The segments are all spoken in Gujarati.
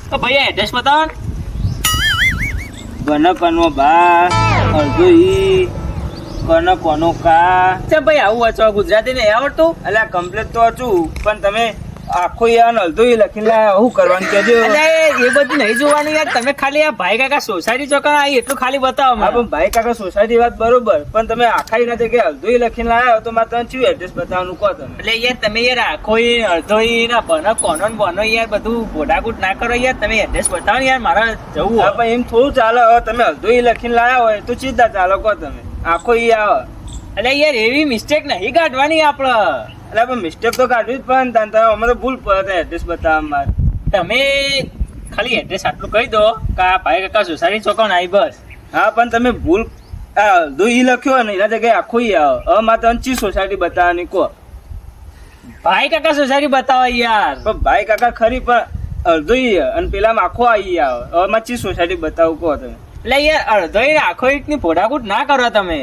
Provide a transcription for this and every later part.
તો ભાઈ એડ્રેસ બતાવો. કનો બા અડધો ઈ કનો કા. ચમ ભાઈ આવું વાંચવા ગુજરાતી નહીં આવડતું? અલ્યા કમ્પ્લીટ તો હતું પણ તમે આખો યાર અડધો ઈ લખીને લાયા શું કરવાનું કેજો. એ બધું નહીં જોવાનું યાર. તમે ખાલી આ ભાઈ કાકા સોસાયટી ચોકણ આવી એટલું ખાલી બતાવો હા મને. પણ ભાઈ કાકા સોસાયટી વાત બરોબર પણ તમે આખા ઈ ના જગ્યાએ અડધો ઈ લખીને લાયા તો મારે તમે શું એડ્રેસ બતાવવાનું કહો તમે. એટલે યાર તમે યાર આખો ઈ અડધો ઈ ના બનો કોનો ને બનો યાર બધું ગોડાગુટ ના કરો યાર. તમે એડ્રેસ બતાવો ને યાર, મારે જવું હા હોય. પણ એમ થોડું ચાલે. હવે તમે અડધો ઈ લખીને લાયા હોય તો સીધા ચાલો કહો તમે. આખો ઈ આવે એટલે યાર એવી મિસ્ટેક નહીં કાઢવાની આપડે. એટલે પણ મિસ્ટેક તો કાઢવી જ પણ તમે અમે તો ભૂલ પડે એડ્રેસ બતાવવા મારે. તમે ખાલી એડ્રેસ આટલું કહી દો કે આ ભાઈ કાકા સોસાયટી ચોકણ આવી બસ. હા પણ તમે ભૂલ અડધો ઈ લખ્યો ને એના જગ્યાએ આખો ઈ આવે. હવે મારે તમે ચી સોસાયટી બતાવવાની કહો. ભાઈ કાકા સોસાયટી બતાવો યાર. પણ ભાઈ કાકા ખરી પણ અડધો ઈ અને પેલામાં આખો આવી આવે. હવે મારે ચી સોસાયટી બતાવું કહો તમે. એટલે યાર અડધો ઈ આખો ઈટ ની ફોડાકૂટ ના કરો તમે.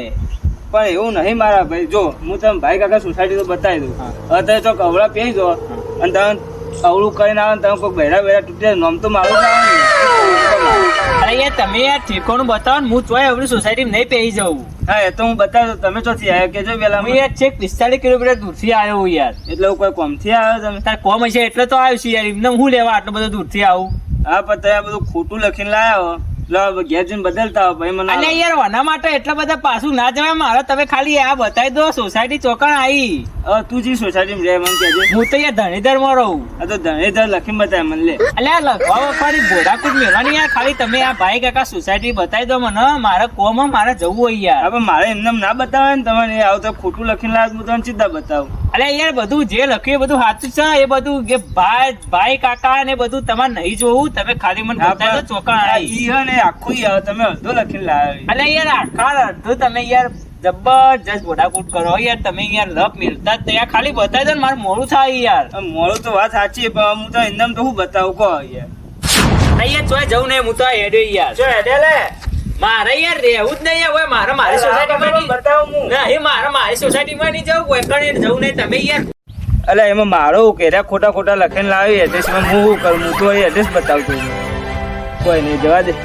પણ એવું નહીં મારા ભાઈ. જો હું તમે ભાઈ કાકા સોસાયટી તો બતાવી દઉં. હવે તમે તો કવડા પહેરી દો અને તમે અવળું કરીને આવે ને તમે કોઈ બેડા તૂટે નામ તો મારું જ આવે ને. અરે યાર તમે યાર ઠેકોનું બતાવો ને, હું ચોય એવડી સોસાયટી નહીં પહેરી જવું. હા એ તો હું બતાવી દઉં. તમે ચોથી આવ્યા કેજો પેલા. હું યાર છેક 45 કિલોમીટર દૂરથી આવ્યો હું યાર. એટલે હું કોઈ કોમથી આવ્યો તમે. તાર કોમ હશે એટલે તો આવ્યું છે યાર. એમને હું લેવા આટલું બધું દૂરથી આવું? હા પણ તમે આ બધું ખોટું લખીને લાયા હો. ઘેર જઈને બદલતા હો ભાઈ મને. અને યાર આના માટે એટલા બધા પાછું ના જવાય મારે. તમે ખાલી આ બતાવી દો સોસાયટી ચોકણ આવી. હવે તું જે સોસાયટીમાં રહે મને કહેજે. હું તો યાર ધણીધર માં રહું. આ તો ધણેધર લખીને બતાવે મને લે. એટલે આ લખવા વખવાની ભોડાકૂટ મેળવાની યાર. ખાલી તમે આ ભાઈ કાકા સોસાયટી બતાવી દો મને. મારે કોમ મારે જવું હોય યાર. હવે મારે એમને ના બતાવે ને તમને. આવું તો ખોટું લખીને લાવ હું તમને સીધા બતાવું. અરે યાર બધું જે લખ્યું એ બધું સાચું છે. એ બધું કે ભાઈ કાકા ને બધું તમારે નહીં જોવું. તમે ખાલી મને બતાવી દો ચોકણ આવી. ઈ હે ને આખું ઈ આવે. તમે અડધો લખીને લાવ્યા. અરે યાર આખા અડધું તમે યાર જબરજસ્ત ગોડાકૂટ કરો યાર. તમે યાર લપ મિલતા જ યાર. ખાલી બતાવી દો ને મારે મોડું થાય યાર. મોડું તો વાત સાચી પણ હું તો એમ તો હું બતાવું કહો યાર. નહીં યાર ચોય જવું નહીં. હું તો હેડે યાર. જો હેડે લે. મારે યાર રહેવું જ નહીં. હવે મારે મારી સોસાયટીમાં નહીં. બતાવું હું. નહીં મારે મારી સોસાયટીમાં નહીં જવું. કોઈ કણે જવું નહીં. તમે યાર એટલે એમાં મારો કેરા ખોટા લખીને લાવી એડ્રેસમાં હું શું કરું. હું તો એડ્રેસ બતાવતો કોઈ નહીં જવા દે.